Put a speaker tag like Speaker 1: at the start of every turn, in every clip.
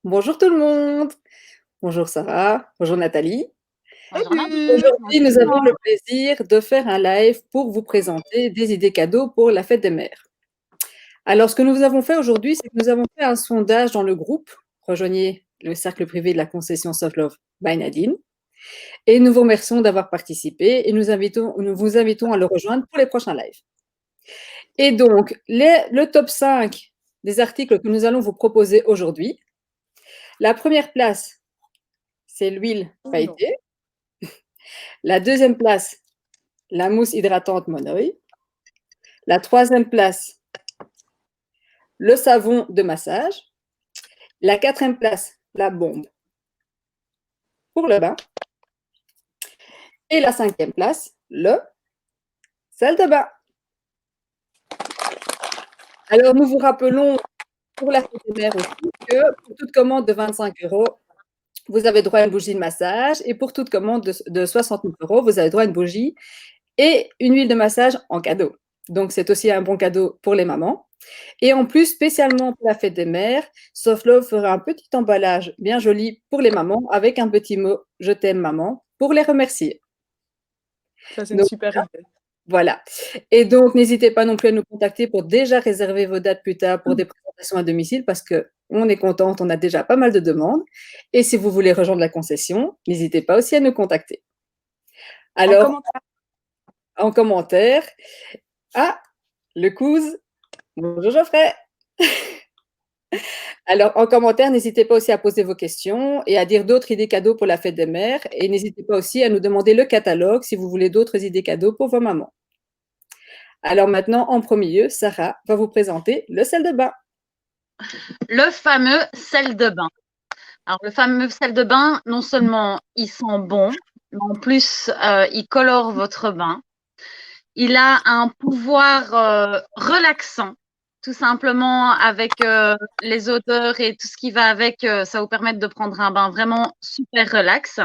Speaker 1: Bonjour tout le monde. Bonjour Sarah. Bonjour Nathalie.
Speaker 2: Bonjour
Speaker 3: Salut!
Speaker 2: Nadine,
Speaker 1: Aujourd'hui, nous avons
Speaker 2: bonjour.
Speaker 1: le plaisir de faire un live pour vous présenter des idées cadeaux pour la fête des mères. Alors, ce que nous avons fait aujourd'hui, c'est que nous avons fait un sondage dans le groupe. Rejoignez le cercle privé de la concession Soft Love by Nadine. Et nous vous remercions d'avoir participé et nous vous invitons à le rejoindre pour les prochains lives. Et donc, le top 5 des articles que nous allons vous proposer aujourd'hui. La première place, c'est l'huile pailletée. La deuxième place, la mousse hydratante Monoi. La troisième place, le savon de massage. La quatrième place, la bombe pour le bain. Et la cinquième place, le salle de bain. Alors, nous vous rappelons pour la fête des mères aussi que pour toute commande de 25 €, vous avez droit à une bougie de massage. Et pour toute commande de 69 €, vous avez droit à une bougie et une huile de massage en cadeau. Donc, c'est aussi un bon cadeau pour les mamans. Et en plus, spécialement pour la fête des mères, Soft Love fera un petit emballage bien joli pour les mamans avec un petit mot « Je t'aime maman » pour les remercier.
Speaker 3: Ça, c'est une
Speaker 1: Donc,
Speaker 3: super idée.
Speaker 1: voilà. Et donc, n'hésitez pas non plus à nous contacter pour déjà réserver vos dates plus tard pour des présentations à domicile parce qu'on est contente, on a déjà pas mal de demandes. Et si vous voulez rejoindre la concession, n'hésitez pas aussi à nous contacter.
Speaker 3: En
Speaker 1: Alors,
Speaker 3: commentaire.
Speaker 1: en commentaire, le quiz. Bonjour Geoffrey. Alors, en commentaire, n'hésitez pas aussi à poser vos questions et à dire d'autres idées cadeaux pour la fête des mères. Et n'hésitez pas aussi à nous demander le catalogue si vous voulez d'autres idées cadeaux pour vos mamans. Alors maintenant, en premier lieu, Sarah va vous présenter le sel de bain.
Speaker 2: Le fameux sel de bain. Alors, le fameux sel de bain, non seulement il sent bon, mais en plus, il colore votre bain. Il a un pouvoir relaxant, tout simplement avec les odeurs et tout ce qui va avec, ça vous permettre de prendre un bain vraiment super relax.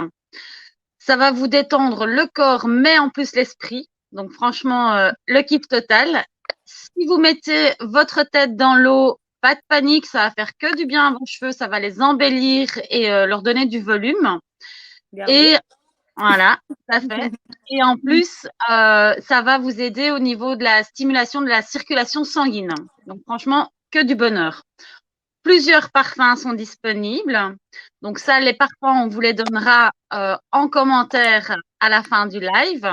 Speaker 2: Ça va vous détendre le corps, mais en plus l'esprit. Donc franchement, le kiff total. Si vous mettez votre tête dans l'eau, pas de panique, ça va faire que du bien à vos cheveux, ça va les embellir et leur donner du volume.
Speaker 3: Regardez.
Speaker 2: Et voilà, tout à fait. Et en plus, ça va vous aider au niveau de la stimulation de la circulation sanguine. Donc franchement, que du bonheur. Plusieurs parfums sont disponibles. Donc ça, les parfums, on vous les donnera en commentaire à la fin du live.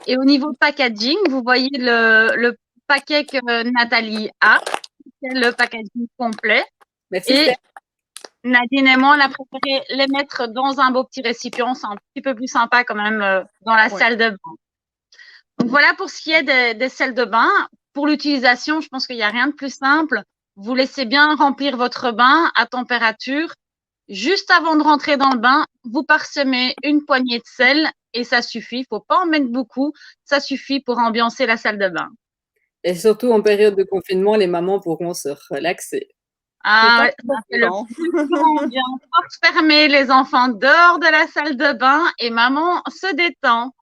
Speaker 2: Et au niveau packaging, vous voyez le paquet que Nathalie a. C'est le packaging complet.
Speaker 1: Merci
Speaker 2: Et
Speaker 1: Steph.
Speaker 2: Nadine et moi, on a préféré les mettre dans un beau petit récipient. C'est un petit peu plus sympa quand même dans la salle de bain. Donc voilà pour ce qui est des salles de bain. Pour l'utilisation, je pense qu'il n'y a rien de plus simple. Vous laissez bien remplir votre bain à température. Juste avant de rentrer dans le bain, vous parsemez une poignée de sel et ça suffit. Il ne faut pas en mettre beaucoup. Ça suffit pour ambiancer la salle de bain.
Speaker 1: Et surtout en période de confinement, les mamans pourront se relaxer.
Speaker 2: Ah ouais, ça fait le plus grand bien. Porte fermée, les enfants dehors de la salle de bain et maman se détend.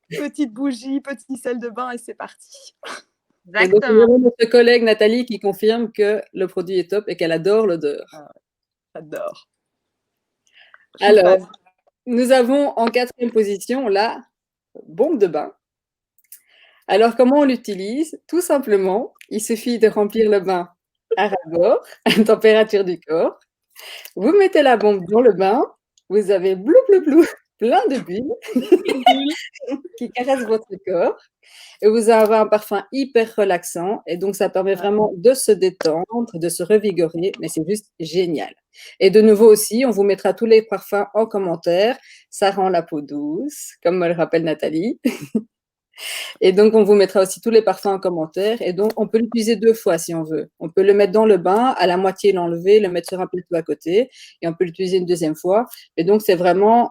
Speaker 3: Petite bougie, petit sel de bain et c'est parti.
Speaker 1: Et donc, nous
Speaker 2: Exactement.
Speaker 1: avons notre collègue Nathalie qui confirme que le produit est top et qu'elle adore l'odeur.
Speaker 3: J'adore.
Speaker 1: Alors, nous avons en quatrième position la bombe de bain. Alors, comment on l'utilise? Tout simplement, il suffit de remplir le bain à ras-bord, à la température du corps. Vous mettez la bombe dans le bain, vous avez blou, blou, blou, plein de bulles qui caressent votre corps. Et vous avez un parfum hyper relaxant. Et donc, ça permet vraiment de se détendre, de se revigorer. Mais c'est juste génial. Et de nouveau aussi, on vous mettra tous les parfums en commentaire. Ça rend la peau douce, comme me le rappelle Nathalie. Et donc, on vous mettra aussi tous les parfums en commentaire. Et donc, on peut l'utiliser 2 fois si on veut. On peut le mettre dans le bain, à la moitié l'enlever, le mettre sur un plateau à côté. Et on peut l'utiliser une deuxième fois. Et donc, c'est vraiment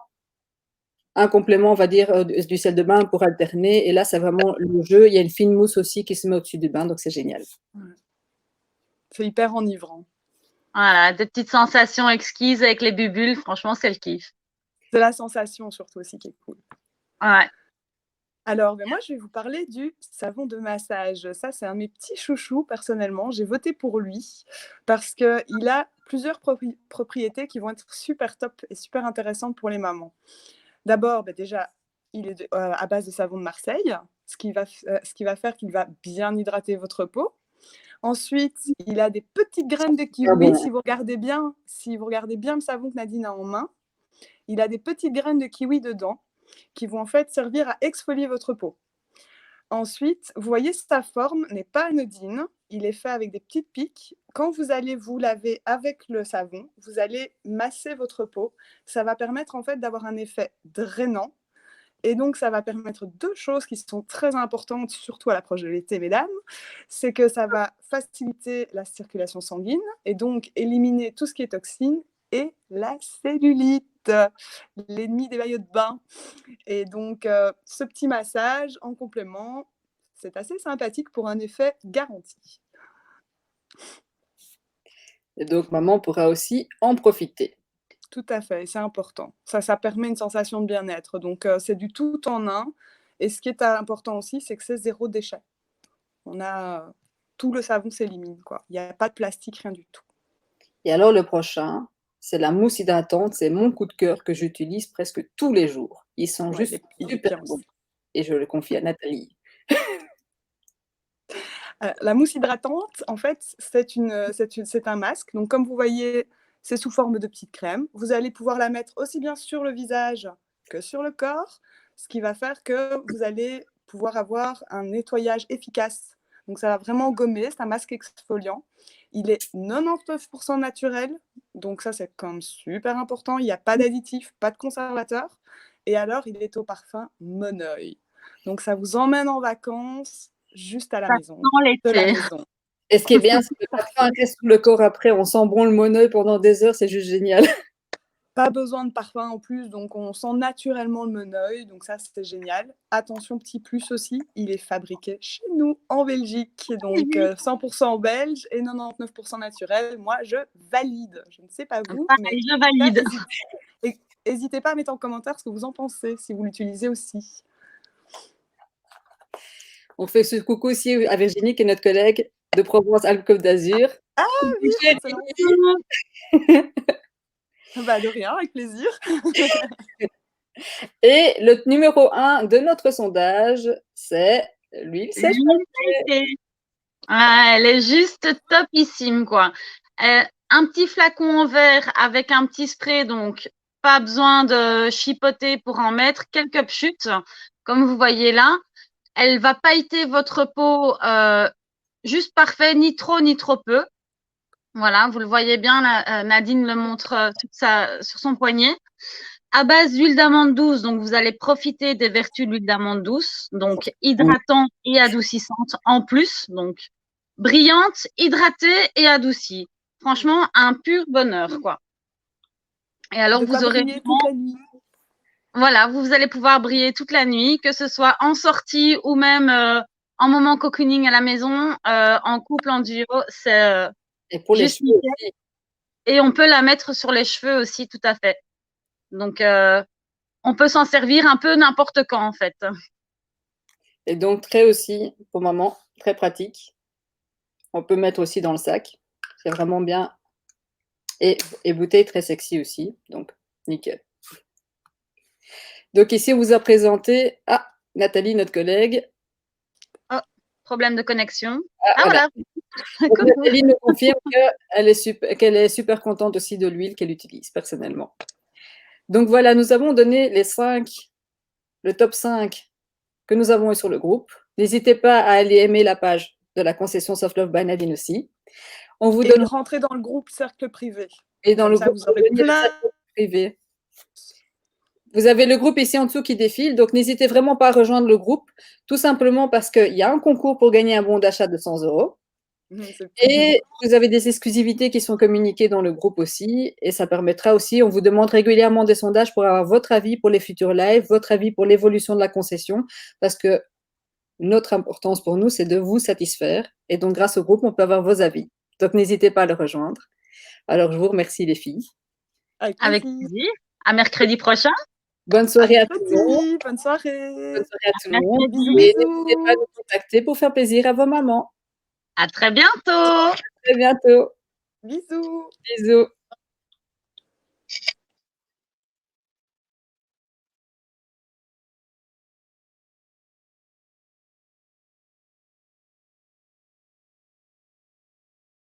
Speaker 1: un complément, on va dire, du sel de bain pour alterner. Et là, c'est vraiment le jeu. Il y a une fine mousse aussi qui se met au-dessus du bain. Donc, c'est génial.
Speaker 3: C'est hyper enivrant.
Speaker 2: Voilà, des petites sensations exquises avec les bulles. Franchement, c'est le kiff.
Speaker 3: C'est la sensation surtout aussi qui est cool.
Speaker 2: Ouais.
Speaker 3: Alors, moi, je vais vous parler du savon de massage. Ça, c'est un de mes petits chouchous, personnellement. J'ai voté pour lui parce qu'il a plusieurs propriétés qui vont être super top et super intéressantes pour les mamans. D'abord, déjà, il est à base de savon de Marseille, ce qui va faire qu'il va bien hydrater votre peau. Ensuite, il a des petites graines de kiwi. Si vous regardez bien le savon que Nadine a en main, il a des petites graines de kiwi dedans qui vont en fait servir à exfolier votre peau. Ensuite, vous voyez, sa forme n'est pas anodine. Il est fait avec des petites piques. Quand vous allez vous laver avec le savon, vous allez masser votre peau. Ça va permettre en fait d'avoir un effet drainant. Et donc, ça va permettre deux choses qui sont très importantes, surtout à l'approche de l'été, mesdames. C'est que ça va faciliter la circulation sanguine et donc éliminer tout ce qui est toxine et la cellulite, l'ennemi des maillots de bain. Et donc, ce petit massage en complément, c'est assez sympathique pour un effet garanti.
Speaker 1: Et donc, maman pourra aussi en profiter.
Speaker 3: Tout à fait, c'est important. Ça permet une sensation de bien-être. Donc, c'est du tout en un. Et ce qui est important aussi, c'est que c'est zéro déchet. Tout le savon s'élimine, quoi. Il n'y a pas de plastique, rien du tout.
Speaker 1: Et alors, le prochain, c'est la mousse hydratante. C'est mon coup de cœur que j'utilise presque tous les jours. Ils sont juste super bons. Et je le confie à Nathalie.
Speaker 3: La mousse hydratante, en fait, c'est un masque. Donc, comme vous voyez, c'est sous forme de petite crème. Vous allez pouvoir la mettre aussi bien sur le visage que sur le corps, ce qui va faire que vous allez pouvoir avoir un nettoyage efficace. Donc, ça va vraiment gommer. C'est un masque exfoliant. Il est 99% naturel. Donc, ça, c'est quand même super important. Il n'y a pas d'additif, pas de conservateur. Et alors, il est au parfum Moneuil. Donc, ça vous emmène en vacances juste à la maison. De la maison.
Speaker 1: Et ce qui est bien, c'est que le parfum reste sous le corps après. On sent bon le Moneuil pendant des heures. C'est juste génial.
Speaker 3: Pas besoin de parfum en plus, donc on sent naturellement le Moneuil, donc ça c'est génial. Attention, petit plus aussi, il est fabriqué chez nous en Belgique, donc 100% belge et 99% naturel. Moi, je valide. Je ne sais pas vous,
Speaker 2: mais je valide.
Speaker 3: N'hésitez pas à mettre en commentaire ce que vous en pensez, si vous l'utilisez aussi.
Speaker 1: On fait ce coucou aussi à Virginie, qui est notre collègue de Provence-Alpes-Côte d'Azur.
Speaker 3: Ah oui, bah de rien, avec plaisir.
Speaker 1: Et le numéro 1 de notre sondage, c'est l'huile sèche.
Speaker 2: Elle est juste topissime, quoi. Un petit flacon en verre avec un petit spray, donc pas besoin de chipoter pour en mettre. Quelques pchutes, comme vous voyez là. Elle va pailleter votre peau juste parfait, ni trop ni trop peu. Voilà, vous le voyez bien, Nadine le montre sur son poignet. À base d'huile d'amande douce, donc vous allez profiter des vertus de l'huile d'amande douce, donc hydratant et adoucissante en plus, donc brillante, hydratée et adoucie. Franchement, un pur bonheur, quoi. Et alors, vous aurez
Speaker 3: toute la nuit.
Speaker 2: Voilà, vous allez pouvoir briller toute la nuit, que ce soit en sortie ou même en moment cocooning à la maison, en couple, en duo, c'est
Speaker 1: et pour les cheveux aussi.
Speaker 2: Et on peut la mettre sur les cheveux aussi, tout à fait. Donc, on peut s'en servir un peu n'importe quand, en fait.
Speaker 1: Et donc, très aussi, pour maman, très pratique. On peut mettre aussi dans le sac. C'est vraiment bien. Et bouteille très sexy aussi. Donc, nickel. Donc, ici, on vous a présenté Nathalie, notre collègue.
Speaker 2: Oh, problème de connexion.
Speaker 1: Voilà. Donc, Nathalie nous confirme qu'elle est super contente aussi de l'huile qu'elle utilise personnellement. Donc, voilà, nous avons donné le top 5 que nous avons eu sur le groupe. N'hésitez pas à aller aimer la page de la concession Soft Love by Nadine aussi. On vous donne
Speaker 3: rentrer dans le groupe cercle privé.
Speaker 1: Et dans le groupe privé. Vous avez le groupe ici en dessous qui défile, donc n'hésitez vraiment pas à rejoindre le groupe, tout simplement parce qu'il y a un concours pour gagner un bon d'achat de 100 €. Et vous avez des exclusivités qui sont communiquées dans le groupe aussi, et ça permettra aussi, on vous demande régulièrement des sondages pour avoir votre avis pour les futurs lives, votre avis pour l'évolution de la concession, parce que notre importance pour nous, c'est de vous satisfaire, et donc grâce au groupe, on peut avoir vos avis. Donc n'hésitez pas à le rejoindre. Alors, je vous remercie les filles.
Speaker 2: Avec plaisir. À mercredi prochain.
Speaker 1: Bonne soirée à tout le monde.
Speaker 3: Bonne soirée.
Speaker 1: Bonne soirée à tout le monde. Et n'hésitez pas à nous contacter pour faire plaisir à vos mamans.
Speaker 2: À très bientôt.
Speaker 1: À très bientôt.
Speaker 3: Bisous.
Speaker 1: Bisous.